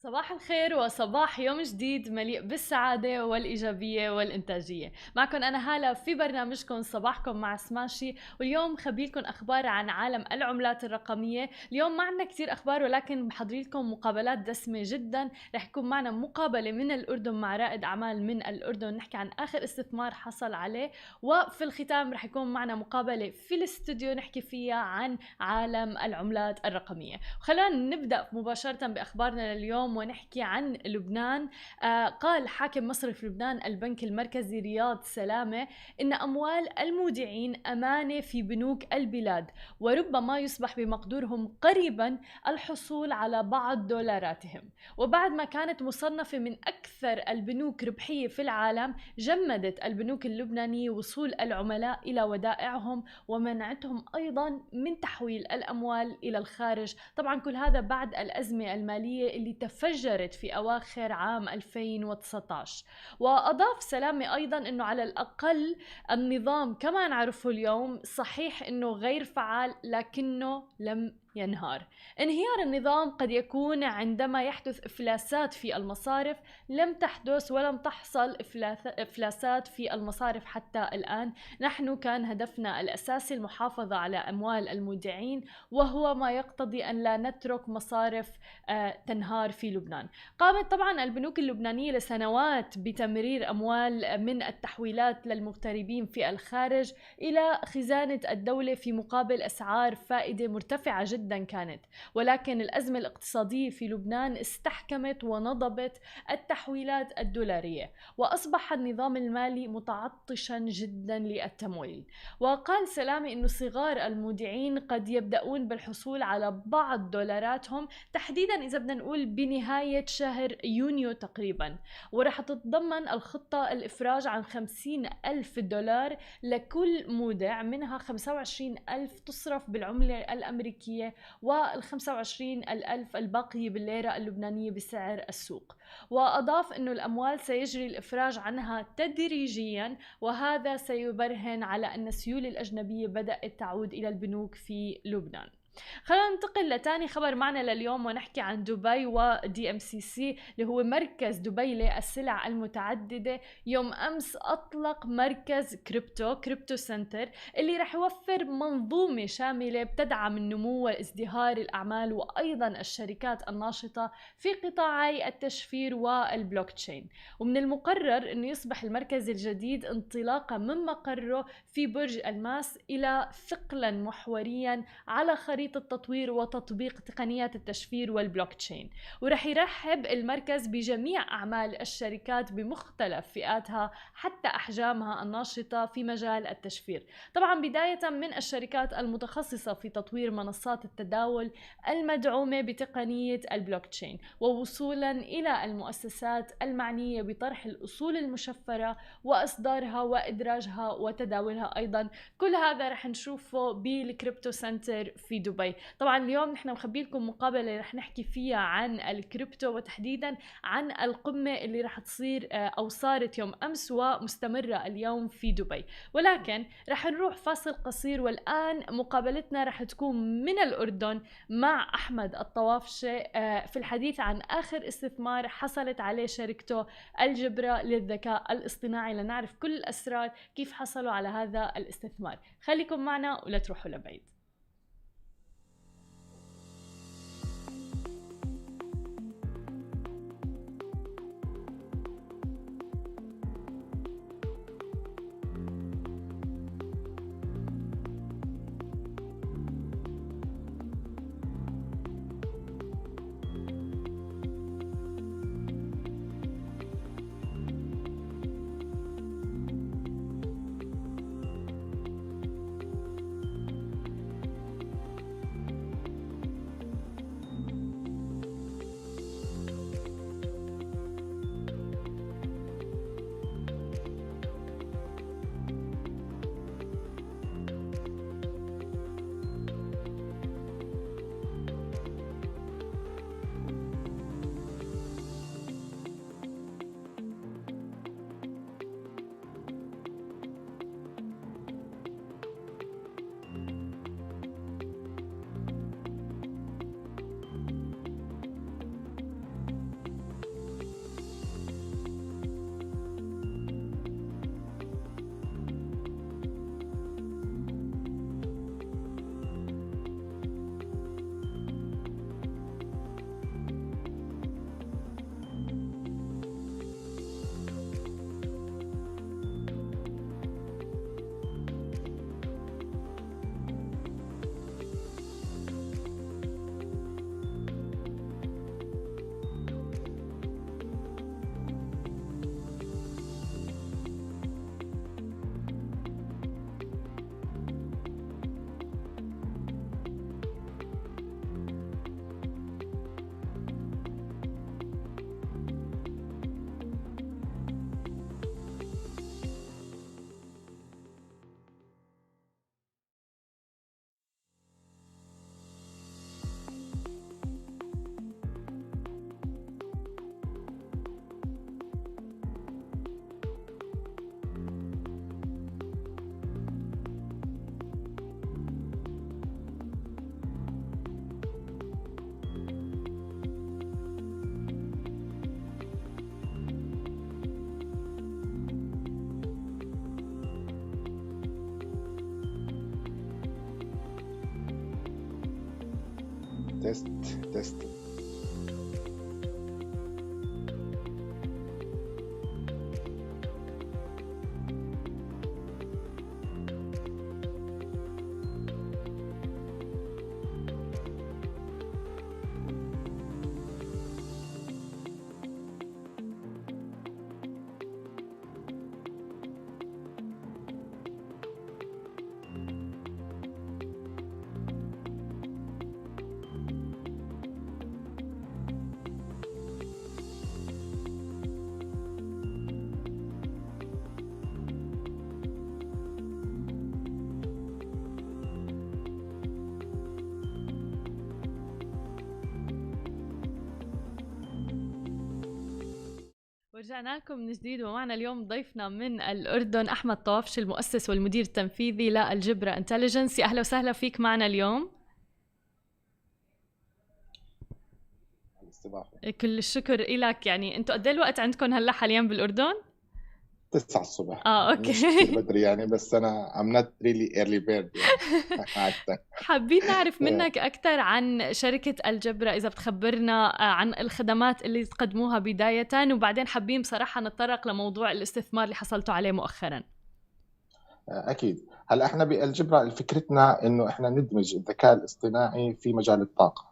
صباح الخير وصباح يوم جديد مليء بالسعادة والإيجابية والإنتاجية. معكم أنا هالة في برنامجكم صباحكم مع سماشي، واليوم خبيلكم أخبار عن عالم العملات الرقمية. اليوم ما عنا كتير أخبار، ولكن بحضر لكم مقابلات دسمة جدا. رح يكون معنا مقابلة من الأردن مع رائد أعمال من الأردن، نحكي عن آخر استثمار حصل عليه، وفي الختام رح يكون معنا مقابلة في الاستوديو نحكي فيها عن عالم العملات الرقمية. خلينا نبدأ مباشرة بأخبارنا لليوم ونحكي عن لبنان. قال حاكم مصرف لبنان البنك المركزي رياض سلامة إن أموال المودعين أمانة في بنوك البلاد، وربما يصبح بمقدورهم قريبا الحصول على بعض دولاراتهم. وبعد ما كانت مصنفة من أكثر البنوك ربحية في العالم، جمدت البنوك اللبنانية وصول العملاء إلى ودائعهم ومنعتهم أيضا من تحويل الأموال إلى الخارج. طبعا كل هذا بعد الأزمة المالية اللي تفجرت في أواخر عام 2019. وأضاف سلامة أيضا أنه على الأقل النظام كما نعرفه اليوم صحيح أنه غير فعال، لكنه لم ينهار. انهيار النظام قد يكون عندما يحدث إفلاسات في المصارف. لم تحدث ولم تحصل إفلاسات في المصارف حتى الآن. نحن كان هدفنا الأساسي المحافظة على أموال المودعين، وهو ما يقتضي أن لا نترك مصارف تنهار في لبنان. قامت طبعا البنوك اللبنانية لسنوات بتمرير أموال من التحويلات للمغتربين في الخارج إلى خزانة الدولة في مقابل أسعار فائدة مرتفعة جدا كانت، ولكن الأزمة الاقتصادية في لبنان استحكمت ونضبت التحويلات الدولارية، وأصبح النظام المالي متعطشا جدا للتمويل. وقال سلامي إنه صغار المودعين قد يبدأون بالحصول على بعض دولاراتهم تحديدا إذا بدنا نقول بنهاية شهر يونيو تقريبا، ورح تتضمن الخطة الإفراج عن 50,000 دولار لكل مودع، منها 25,000 تصرف بالعملة الأمريكية وال25,000 الباقية بالليرة اللبنانية بسعر السوق. وأضاف أنه الأموال سيجري الإفراج عنها تدريجيا، وهذا سيبرهن على أن السيولة الأجنبية بدأت تعود إلى البنوك في لبنان. خلينا ننتقل لتاني خبر معنا لليوم ونحكي عن دبي ودي ام سي سي اللي هو مركز دبي للسلع المتعددة. يوم أمس أطلق مركز كريبتو سنتر اللي رح يوفر منظومة شاملة بتدعم النمو وازدهار الأعمال وأيضا الشركات الناشطة في قطاعي التشفير والبلوكتشين. ومن المقرر أنه يصبح المركز الجديد انطلاقا من مقره في برج الماس إلى ثقلا محوريا على خريطة التطوير وتطبيق تقنيات التشفير والبلوكتشين. ورح يرحب المركز بجميع أعمال الشركات بمختلف فئاتها حتى أحجامها الناشطة في مجال التشفير، طبعا بداية من الشركات المتخصصة في تطوير منصات التداول المدعومة بتقنية البلوكتشين، ووصولا إلى المؤسسات المعنية بطرح الأصول المشفرة وإصدارها وإدراجها وتداولها أيضا. كل هذا رح نشوفه بالكريبتو سنتر في دبي. طبعا اليوم نحن مخبي لكم مقابلة رح نحكي فيها عن الكريبتو، وتحديدا عن القمة اللي رح تصير أو صارت يوم أمس ومستمرة اليوم في دبي. ولكن رح نروح فاصل قصير، والآن مقابلتنا رح تكون من الأردن مع أحمد الطوافشة في الحديث عن آخر استثمار حصلت عليه شركته الجبرة للذكاء الاصطناعي، لنعرف كل الأسرار كيف حصلوا على هذا الاستثمار. خليكم معنا ولا تروحوا لبعيد. تيست تيست. ورجعنا لكم من جديد، ومعنا اليوم ضيفنا من الأردن أحمد طوافش، المؤسس والمدير التنفيذي للجبرة انتليجنس. أهلا وسهلا فيك معنا اليوم. كل الشكر إلك. يعني أنتوا قد ايه الوقت عندكم هلا حاليا بالأردن؟ 9 الصبح. اوكي. مش كتير بدري يعني، بس انا I'm not really early bird يعني. عادة. حابين نعرف منك أكثر عن شركة الجبرة، إذا بتخبرنا عن الخدمات اللي تقدموها بداية، وبعدين حابين بصراحة نتطرق لموضوع الاستثمار اللي حصلتوا عليه مؤخرا. اكيد. هلا احنا بالجبرة فكرتنا انه احنا ندمج الذكاء الاصطناعي في مجال الطاقة.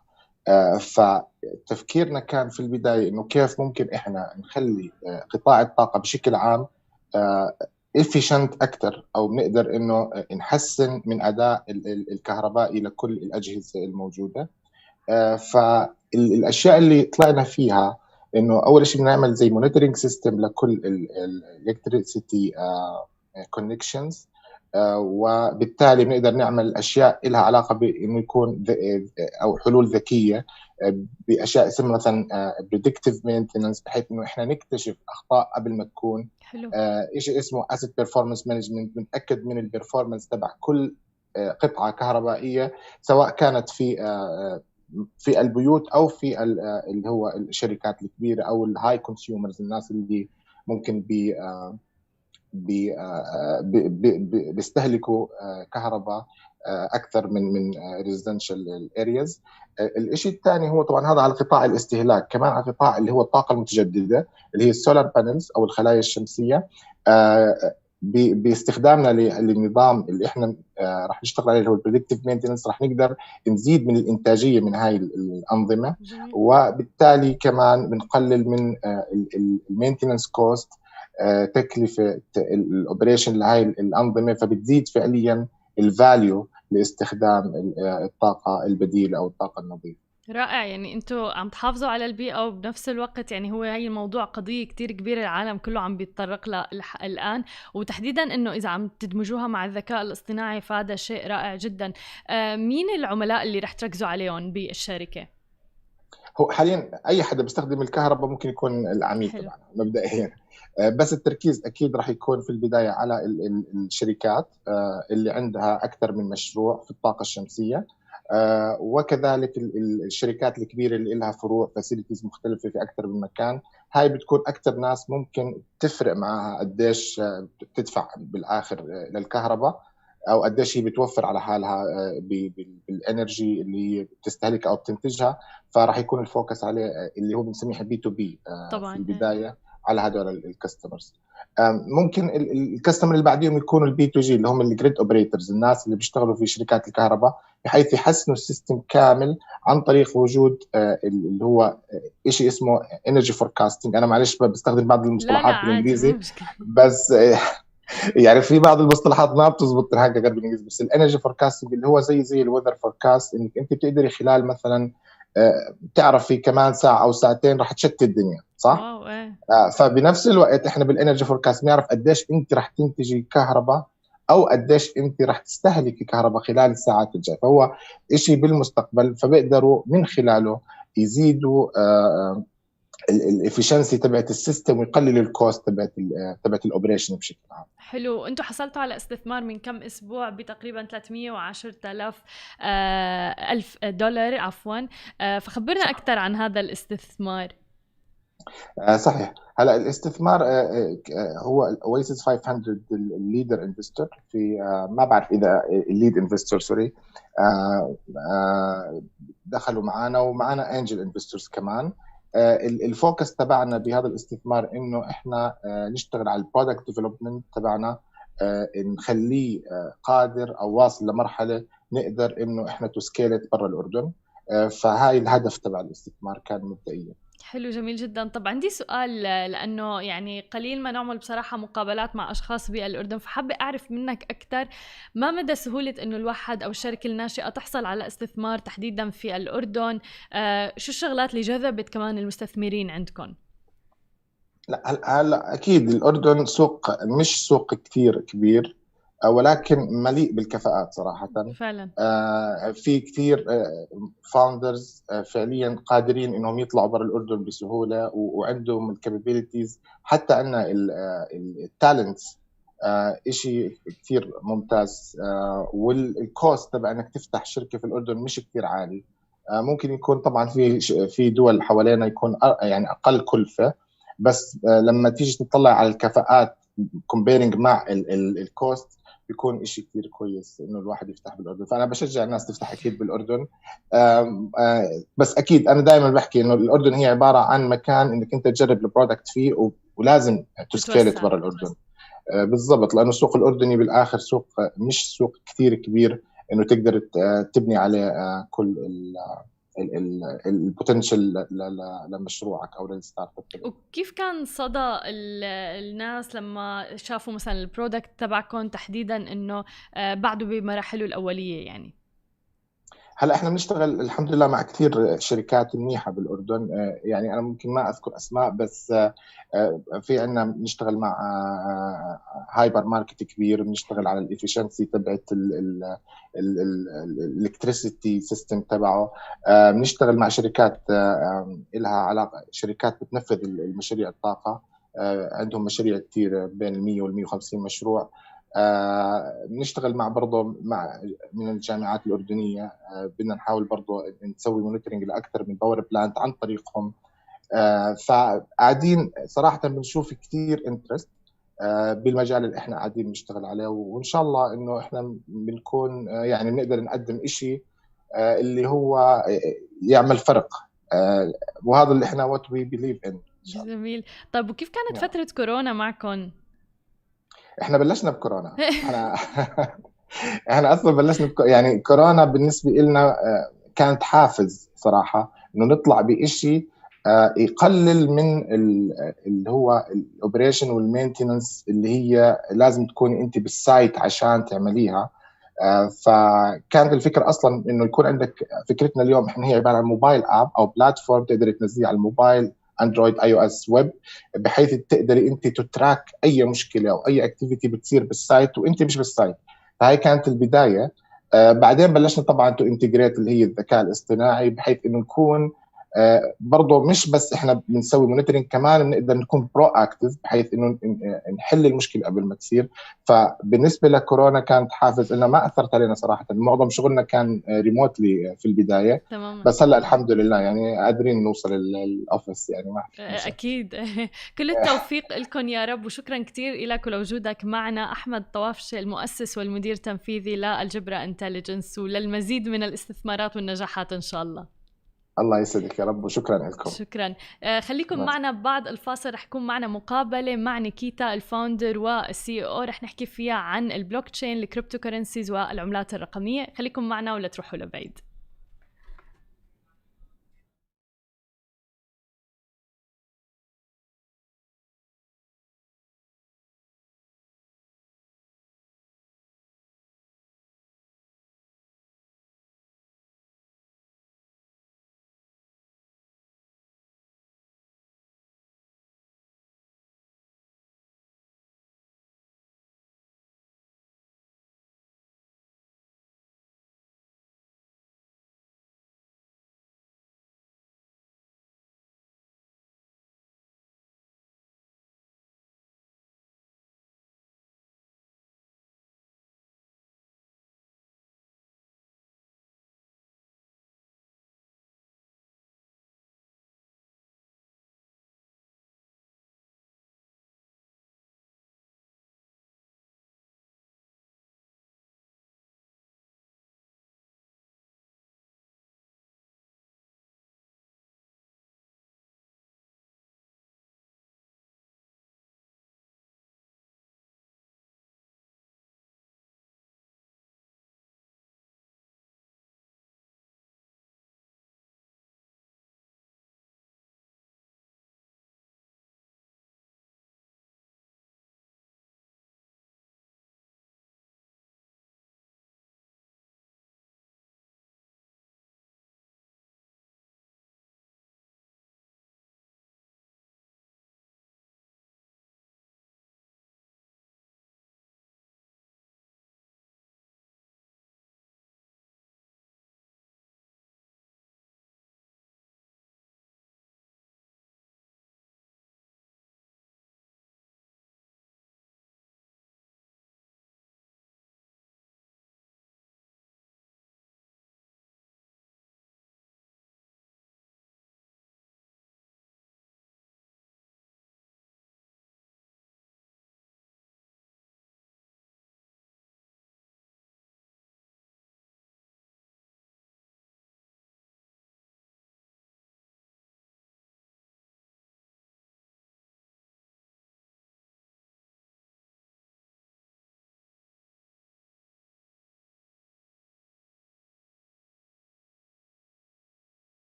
فتفكيرنا كان في البداية انه كيف ممكن احنا نخلي قطاع الطاقة بشكل عام efficient اكثر، او بنقدر انه نحسن من اداء الكهربائي لكل الاجهزة الموجودة. فالاشياء اللي طلعنا فيها انه اول شيء بنعمل زي مونيتورنج سيستم لكل الالكتريسيتي كونكشنز، وبالتالي بنقدر نعمل اشياء لها علاقه بانه يكون او حلول ذكيه باشياء اسمها مثلا بريدكتيف مينتننس، بحيث انه احنا نكتشف اخطاء قبل ما تكون. شيء اسمه اسيت بيرفورمانس مانجمنت، بنتاكد من البرفورمانس تبع كل قطعه كهربائيه، سواء كانت في البيوت او في اللي هو الشركات الكبيره او الهاي كونسيومرز، الناس اللي ممكن بيستهلكوا كهرباء اكثر من ريزيدنشال ارياز. الشيء الثاني هو طبعا هذا على قطاع الاستهلاك، كمان على قطاع اللي هو الطاقه المتجدده اللي هي السولار بانلز او الخلايا الشمسيه. باستخدامنا للنظام اللي احنا راح نشتغل عليه اللي هو البريدكتيف مينتننس، راح نقدر نزيد من الانتاجيه من هاي الانظمه، وبالتالي كمان بنقلل من المينتننس كوست، تكلفه الاوبريشن لهي الانظمه، فبتزيد فعليا الفاليو لاستخدام الطاقه البديله او الطاقه النظيفه. رائع. يعني انتوا عم تحافظوا على البيئة، وبنفس الوقت يعني هو هي الموضوع قضية كتير كبيرة، العالم كله عم بيتطرق لها الآن، وتحديدا انه اذا عم تدمجوها مع الذكاء الاصطناعي فهذا شيء رائع جدا. مين العملاء اللي رح تركزوا عليهم بالشركة؟ هو حاليا اي حدا بيستخدم الكهرباء ممكن يكون العميل تبعنا مبدئيا، بس التركيز اكيد راح يكون في البدايه على الشركات اللي عندها اكثر من مشروع في الطاقه الشمسيه، وكذلك الشركات الكبيره اللي لها فروع فاسيلتيز مختلفه في اكثر من مكان. هاي بتكون اكثر ناس ممكن تفرق معها قديش بتدفع بالاخر للكهرباء، او قديش هي بتوفر على حالها بالانرجي اللي بتستهلكها او بتنتجها. فراح يكون الفوكس عليه اللي هو بنسميه بي تو بي في البدايه على هذول الكاستمرز. ممكن الكاستمر اللي بعديهم يكونوا البي تو جي اللي هم الجريد اوبريتورز، الناس اللي بيشتغلوا في شركات الكهرباء، بحيث يحسنوا السيستم كامل عن طريق وجود اللي هو شيء اسمه انرجي فوركاستنج. انا معلش بستخدم بعض المصطلحات بالانجليزي، بس يعني في بعض المصطلحات ما بتزبط الحاجه غير بالانجليزي. بس الانرجي فوركاستنج اللي هو زي الويذر فوركاست، انك انت بتقدري خلال مثلا تعرفي كمان ساعه او ساعتين راح تشتي الدنيا، صح؟ فبنفس الوقت احنا بالانرجي فوركاست بنعرف قديش انت راح تنتجي كهرباء او قديش انت راح تستهلكي كهرباء خلال الساعات الجايه. فهو شيء بالمستقبل، فبيقدروا من خلاله يزيدوا الافشنسي تبعت السيستم ويقلل الكوست تبعت الاوبريشن بشكل عام. حلو. انتم حصلتوا على استثمار من كم اسبوع بتقريبا 310,000 ألف دولار عفوا، فخبرنا اكثر عن هذا الاستثمار. صحيح. هلا الاستثمار هو اويسيس 500 الليدر انفستور في ما بعرف اذا الليد انفستور سوري دخلوا معنا، ومعنا انجل انفستورز كمان. الفوكس تبعنا بهذا الاستثمار انه احنا نشتغل على البرودكت ديفلوبمنت تبعنا، نخليه قادر او واصل لمرحله نقدر انه احنا تسكيلت برا الاردن. فهاي الهدف تبع الاستثمار كان مبدئيا. حلو، جميل جدا. طب عندي سؤال، لأنه يعني قليل ما نعمل بصراحة مقابلات مع أشخاص بالأردن، فحابة أعرف منك أكثر ما مدى سهولة إنه الواحد أو الشركة الناشئة تحصل على استثمار تحديدا في الأردن؟ شو الشغلات اللي جذبت كمان المستثمرين عندكم؟ لا هلا اكيد الاردن سوق، مش سوق كثير كبير، ولكن مليء بالكفاءات صراحه. فعلا. في كثير فاوندرز فعليا قادرين انهم يطلعوا برا الاردن بسهوله، وعندهم الكابابيلتيز. حتى عندنا التالنتس شيء كثير ممتاز. والكوست تبع انك تفتح شركه في الاردن مش كثير عالي. ممكن يكون طبعا في دول حوالينا يكون يعني اقل كلفه، بس لما تيجي تطلع على الكفاءات كومبيرنج مع الكوست بيكون إشي كتير كويس إنه الواحد يفتح بالأردن. فأنا بشجع الناس تفتح أكيد بالأردن. بس أكيد أنا دائما بحكي إنه الأردن هي عبارة عن مكان إنك أنت تجرب البرودكت فيه، ولازم تسكيلت برا الأردن. بالضبط، لأنه السوق الأردني بالآخر سوق مش سوق كتير كبير إنه تقدر تبني عليه كل البوتنشل لمشروعك او للستارت اب. وكيف كان صدى الناس لما شافوا مثلا البرودكت تبعكم تحديدا انه بعده بمراحله الاوليه يعني؟ هلا احنا بنشتغل الحمد لله مع كثير شركات منيحه بالاردن. يعني انا ممكن ما اذكر اسماء، بس في عندنا بنشتغل مع هايبر ماركت كبير، بنشتغل على الافشنسي تبعت الالكتريسيتي سيستم تبعه. بنشتغل مع شركات لها علاقه، شركات بتنفذ المشاريع الطاقه. عندهم مشاريع كثير بين ال 100 وال 150 مشروع. بنشتغل مع برضه مع من الجامعات الأردنية. بدنا نحاول برضه نسوي مونيتورنج لأكثر من باور بلانت عن طريقهم. فقاعدين صراحة بنشوف كثير انترست بالمجال اللي احنا قاعدين نشتغل عليه، وإن شاء الله إنه احنا بنكون يعني بنقدر نقدم إشي اللي هو يعمل فرق. وهذا اللي احنا what we believe in إن شاء الله. جميل. طيب وكيف كانت نعم. فترة كورونا معكم؟ احنا بلشنا بكورونا. احنا احنا اصلا بلشنا يعني كورونا بالنسبه لنا كانت حافز صراحه انه نطلع بشيء يقلل من اللي هو الاوبريشن والمينتننس اللي هي لازم تكون انت بالسايت عشان تعمليها. فكانت الفكره اصلا انه يكون عندك، فكرتنا اليوم احنا هي عباره عن موبايل اب او بلاتفورم تقدر تنزليه على الموبايل، اندرويد، اي او اس، ويب، بحيث تقدري انت تتراك اي مشكله او اي اكتيفيتي بتصير بالسايت وانت مش بالسايت. فهي كانت البدايه. بعدين بلشنا طبعا تو انتجريت اللي هي الذكاء الاصطناعي، بحيث انه نكون برضه مش بس احنا بنسوي مونيتورنج، كمان بنقدر نكون برو اكتيف بحيث انه نحل المشكله قبل ما تصير. فبالنسبه لكورونا كانت حافز انه ما اثرت علينا صراحه. معظم شغلنا كان ريموتلي في البدايه، تماما. بس هلا الحمد لله يعني قادرين نوصل الاوفيس يعني ما في مشاكل. أكيد. كل التوفيق لكم يا رب، وشكرا كتير لك ولوجودك معنا. أحمد طوافشة، المؤسس والمدير التنفيذي للجبرا انتليجنس، وللمزيد من الاستثمارات والنجاحات إن شاء الله. الله يسعدك يا رب، وشكرا لكم. شكرا. خليكم معنا بعد الفاصل، رح يكون معنا مقابلة مع نيكيتا الفاوندر والسي او، رح نحكي فيها عن البلوك تشين، الكريبتو كورنسيز والعملات الرقمية. خليكم معنا ولا تروحوا لبعيد.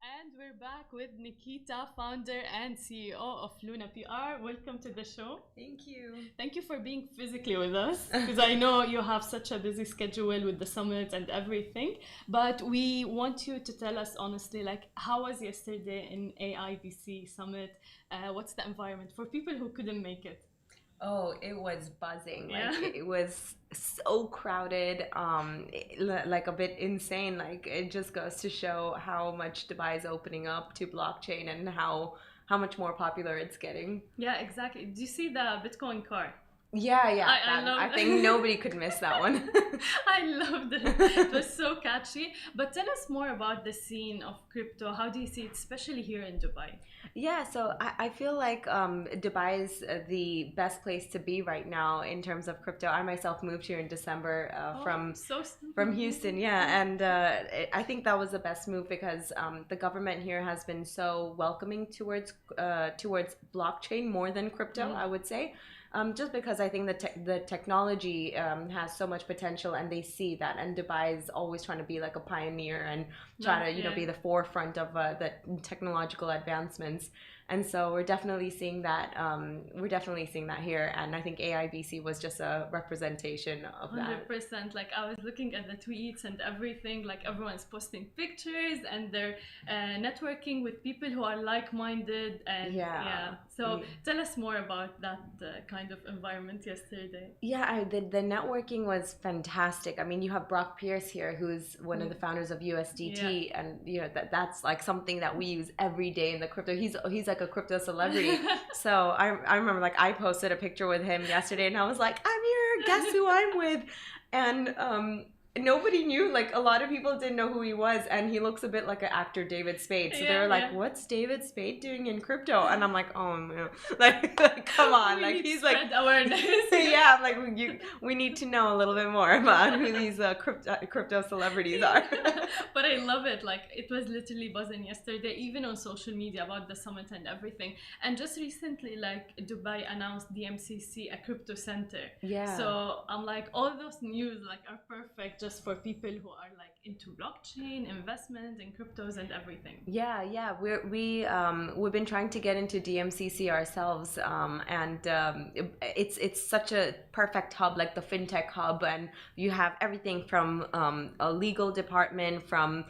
And we're back with Nikita, founder and CEO of Luna PR. Welcome to the show. Thank you. Thank you for being physically with us, because I know you have such a busy schedule with the summit and everything. But we want you to tell us honestly, like, how was yesterday in AIBC summit? What's the environment for people who couldn't make it? Oh, it was buzzing. Yeah. Like it was so crowded, like a bit insane. Like it just goes to show how much Dubai is opening up to blockchain and how much more popular it's getting. Yeah, exactly. Do you see the Bitcoin car? Yeah, I I think nobody could miss that one. I loved it. It was so catchy. But tell us more about the scene of crypto. How do you see it, especially here in Dubai? Yeah, so I feel like Dubai is the best place to be right now in terms of crypto. I myself moved here in December from Houston, yeah, and I think that was the best move because the government here has been so welcoming towards blockchain more than crypto, I would say. Just because I think the technology has so much potential and they see that, and Dubai is always trying to be like a pioneer and try to be the forefront of the technological advancements. And so we're definitely seeing that. We're definitely seeing that here, and I think AIBC was just a representation of that. 100%. Like I was looking at the tweets and everything. Like everyone's posting pictures and they're networking with people who are like-minded. And so tell us more about that kind of environment yesterday. Yeah, the networking was fantastic. I mean, you have Brock Pierce here, who's one of the founders of USDT, and that's like something that we use every day in the crypto. He's like a crypto celebrity. So I remember like I posted a picture with him yesterday and I was like, I'm here, guess who I'm with? And nobody knew, like a lot of people didn't know who he was, and he looks a bit like an actor David Spade. So they were like, what's David Spade doing in crypto? And I'm like, oh man, like come on, like he's like awareness. Yeah, like we need to know a little bit more about who these crypto celebrities are. But I love it. Like it was literally buzzing yesterday, even on social media, about the summit and everything. And just recently, like Dubai announced DMCC, a crypto center. Yeah. So I'm like, all those news like are perfect just for people who are like into blockchain investment and cryptos and everything. Yeah, we've been trying to get into DMCC ourselves, and it's such a perfect hub, like the fintech hub, and you have everything from a legal department, from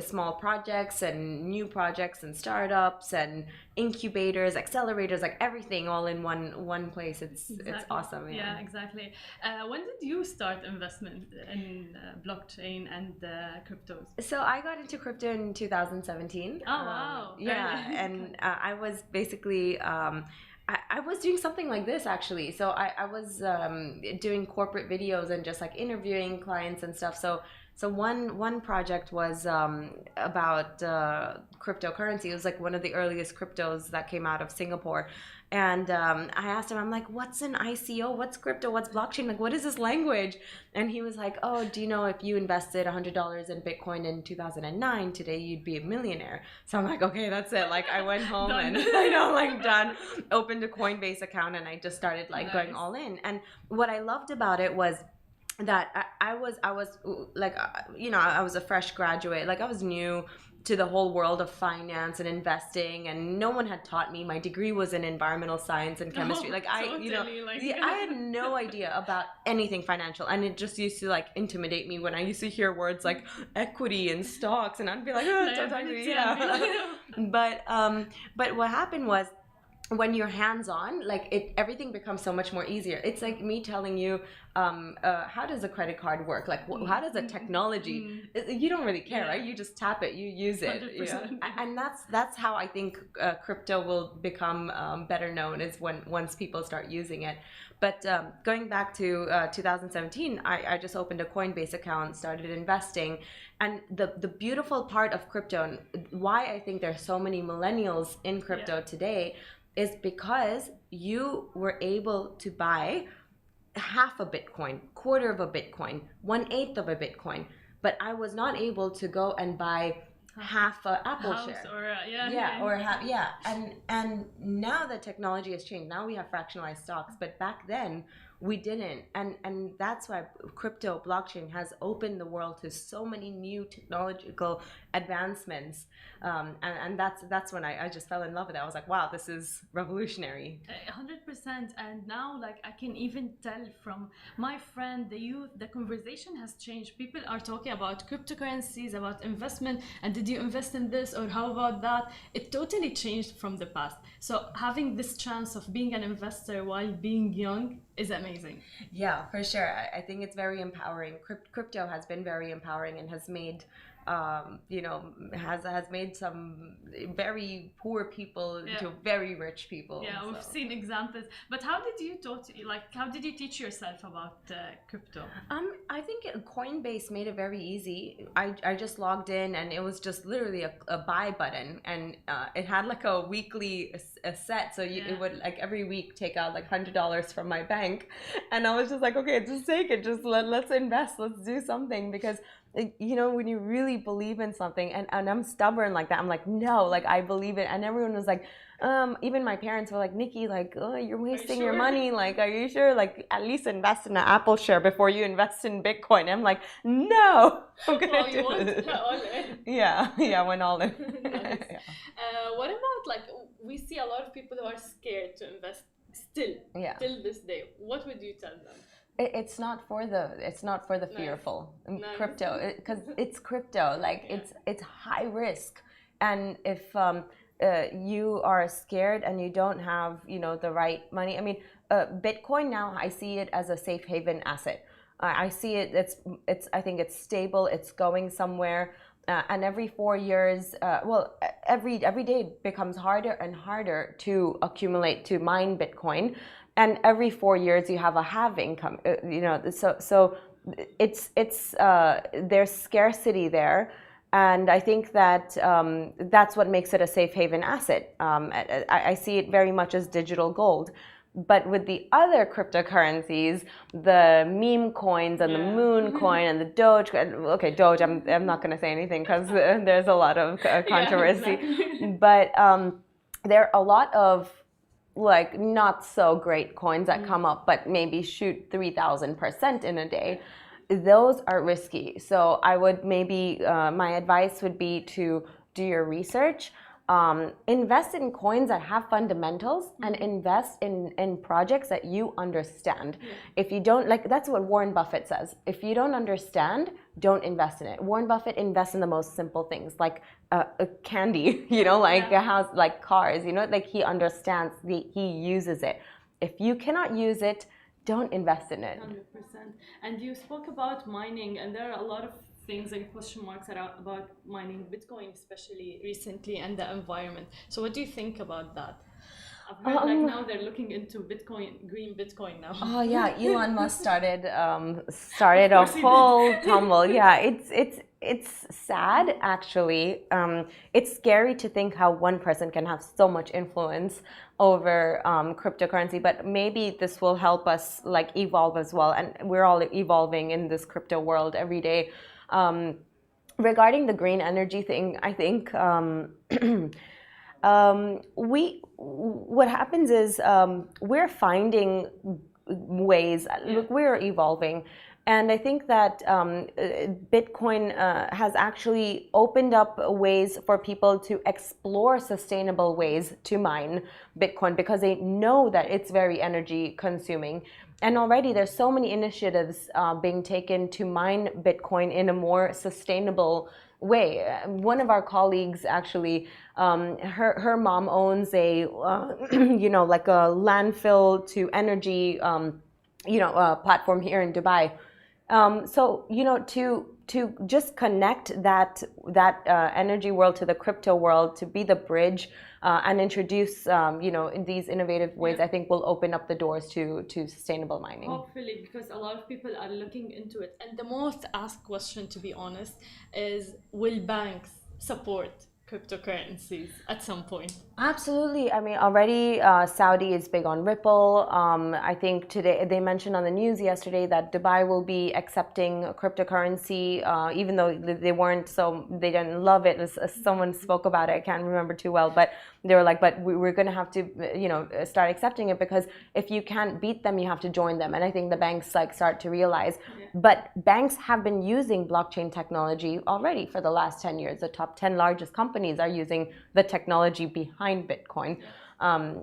small projects and new projects and startups and incubators, accelerators, like everything all in one place. It's awesome. Yeah, exactly. When did you start investment in blockchain and cryptos? So I got into crypto in 2017. Oh wow. Yeah, and I was basically I was doing something like this actually. So I was doing corporate videos and just like interviewing clients and stuff. So one project was about cryptocurrency. It was like one of the earliest cryptos that came out of Singapore. And I asked him, I'm like, what's an ICO? What's crypto? What's blockchain? Like, what is this language? And he was like, oh, do you know if you invested $100 in Bitcoin in 2009, today you'd be a millionaire. So I'm like, okay, that's it. Like I went home and I know, like done, opened a Coinbase account and I just started like going all in. And what I loved about it was that I was like, I was a fresh graduate. Like I was new to the whole world of finance and investing, and no one had taught me. My degree was in environmental science and chemistry. I had no idea about anything financial, and it just used to like intimidate me when I used to hear words like equity and stocks, and I'd be like, oh, don't talk to me. But what happened was, when you're hands-on, like everything becomes so much more easier. It's like me telling you, how does a credit card work? Like, how does a technology? You don't really care, right? You just tap it, you use it. And that's how I think crypto will become better known, is once people start using it. But going back to 2017, I just opened a Coinbase account, started investing, and the beautiful part of crypto, and why I think there's so many millennials in crypto today, is because you were able to buy half a Bitcoin, quarter of a Bitcoin, 1/8 of a Bitcoin, but I was not able to go and buy half a Apple share. And now the technology has changed. Now we have fractionalized stocks, but back then we didn't. And that's why crypto blockchain has opened the world to so many new technological advancements. And that's when I just fell in love with it. I was like, wow, this is revolutionary. 100%. And now, like, I can even tell from my friend, the youth, the conversation has changed. People are talking about cryptocurrencies, about investment, and did you invest in this or how about that? It totally changed from the past. So having this chance of being an investor while being young is amazing. Yeah, for sure. I think it's very empowering. Crypto has been very empowering and has made has made some very poor people to very rich people. Yeah, we've seen examples. But how did you how did you teach yourself about crypto? I think Coinbase made it very easy. I just logged in and it was just literally a buy button, and it had like a weekly a set, so it would like every week take out like $100 from my bank, and I was just like, okay, just take it, just let's invest, let's do something, because when you really believe in something, and I'm stubborn like that, I'm like, no, like I believe it. And everyone was like, even my parents were like, Nikki, like, oh, you're wasting your money, like, are you sure? Like, at least invest in an Apple share before you invest in Bitcoin. I'm like, no, I'm gonna do this. All in. Yeah, went all in. Nice. What about, like, we see a lot of people who are scared to invest still till this day. What would you tell them? It's not for the fearful. Nice. Crypto, because it's crypto, like it's high risk, and if you are scared and you don't have the right money, I mean, Bitcoin now, I see it as a safe haven asset. I see it. I think it's stable. It's going somewhere. And every 4 years, every day it becomes harder and harder to accumulate, to mine Bitcoin. And every 4 years you have a halving so it's there's scarcity there, and I think that that's what makes it a safe haven asset. I see it very much as digital gold. But with the other cryptocurrencies, the meme coins and the moon coin and the Doge, okay, Doge, I'm not going to say anything because there's a lot of controversy. Exactly. But there are a lot of like not so great coins that come up, but maybe shoot 3,000% in a day. Those are risky. So I would maybe, my advice would be to do your research. Invest in coins that have fundamentals, and invest in projects that you understand. If you don't, like, that's what Warren Buffett says. If you don't understand, don't invest in it. Warren Buffett invests in the most simple things, like a candy, like a house, like cars, like he understands, he uses it. If you cannot use it, don't invest in it. 100%. And you spoke about mining, and there are a lot of things and question marks about mining Bitcoin, especially recently, and the environment. So what do you think about that? I've heard like now they're looking into Bitcoin, green Bitcoin now. Oh yeah, Elon Musk started a whole tumble. Yeah, it's sad actually. It's scary to think how one person can have so much influence over cryptocurrency, but maybe this will help us like evolve as well. And we're all evolving in this crypto world every day. Regarding the green energy thing, I think what happens is we're finding ways. Look, we're evolving, and I think that Bitcoin has actually opened up ways for people to explore sustainable ways to mine Bitcoin, because they know that it's very energy consuming. And already there's so many initiatives being taken to mine Bitcoin in a more sustainable way. One of our colleagues actually, her mom owns a, like a landfill to energy, platform here in Dubai. So, to just connect that energy world to the crypto world, to be the bridge and introduce, in these innovative ways, I think will open up the doors to sustainable mining. Hopefully, because a lot of people are looking into it. And the most asked question, to be honest, is will banks support cryptocurrencies at some point? Absolutely. I mean, already Saudi is big on Ripple. I think today they mentioned on the news yesterday that Dubai will be accepting cryptocurrency, even though they weren't, so they didn't love it. Someone spoke about it. I can't remember too well, but they were like, but we're going to have to, start accepting it, because if you can't beat them, you have to join them. And I think the banks start to realize. Yeah. But banks have been using blockchain technology already for the last 10 years. The top 10 largest companies are using the technology behind Bitcoin. Yeah.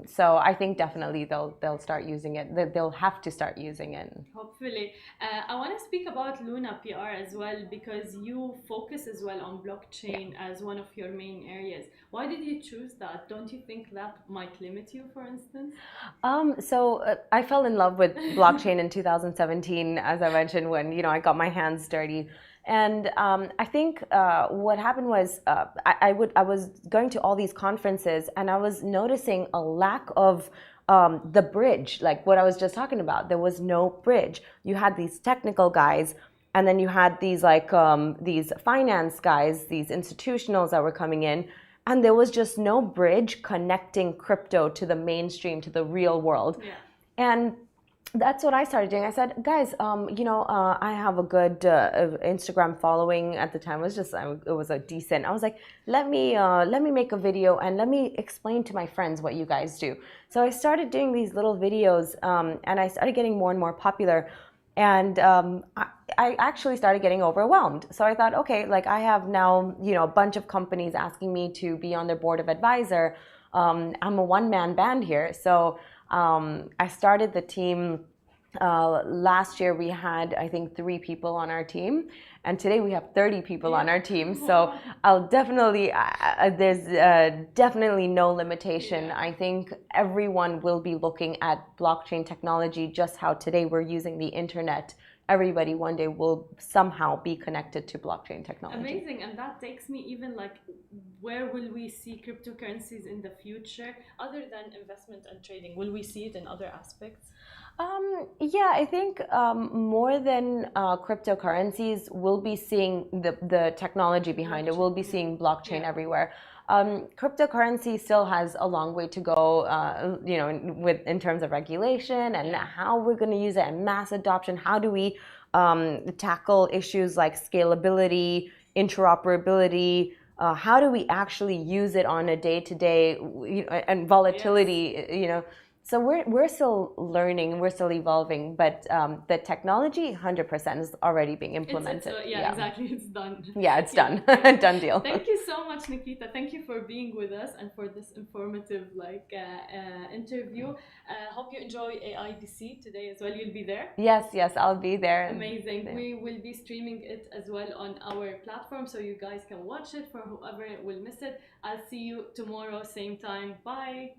So I think definitely they'll start using it. They'll have to start using it. Hopefully. I want to speak about Luna PR as well, because you focus as well on blockchain. Yeah. As one of your main areas. Why did you choose that? Don't you think that might limit you, for instance? I fell in love with blockchain in 2017, as I mentioned, when I got my hands dirty. And I think what happened was I was going to all these conferences, and I was noticing a lack of the bridge, like what I was just talking about. There was no bridge. You had these technical guys, and then you had these these finance guys, these institutionals that were coming in, and there was just no bridge connecting crypto to the mainstream, to the real world. Yeah. And that's what I started doing. I said, guys, I have a good Instagram following at the time. It was a decent. I was like, let me make a video and let me explain to my friends what you guys do. So I started doing these little videos, and I started getting more and more popular. And I actually started getting overwhelmed. So I thought, okay, like I have now, a bunch of companies asking me to be on their board of advisor. I'm a one-man band here. So I started the team. Last year we had, I think, 3 people on our team, and today we have 30 people on our team. So I'll definitely, there's definitely no limitation. I think everyone will be looking at blockchain technology, just how today we're using the internet. Everybody one day will somehow be connected to blockchain technology. Amazing. And that takes me even like, where will we see cryptocurrencies in the future other than investment and trading? Will we see it in other aspects? Yeah, I think more than cryptocurrencies, we'll be seeing the technology behind it. We'll be seeing blockchain everywhere. Cryptocurrency still has a long way to go, in terms of regulation and how we're going to use it and mass adoption. How do we tackle issues like scalability, interoperability? How do we actually use it on a day-to-day, and volatility? So we're still learning, we're still evolving, but the technology 100% is already being implemented. Exactly, it's done. Yeah, it's done. Done deal. Thank you so much, Nikita. Thank you for being with us and for this informative interview. Hope you enjoy AIBC today as well. You'll be there? Yes, I'll be there. Amazing. Yeah. We will be streaming it as well on our platform, so you guys can watch it for whoever will miss it. I'll see you tomorrow, same time. Bye.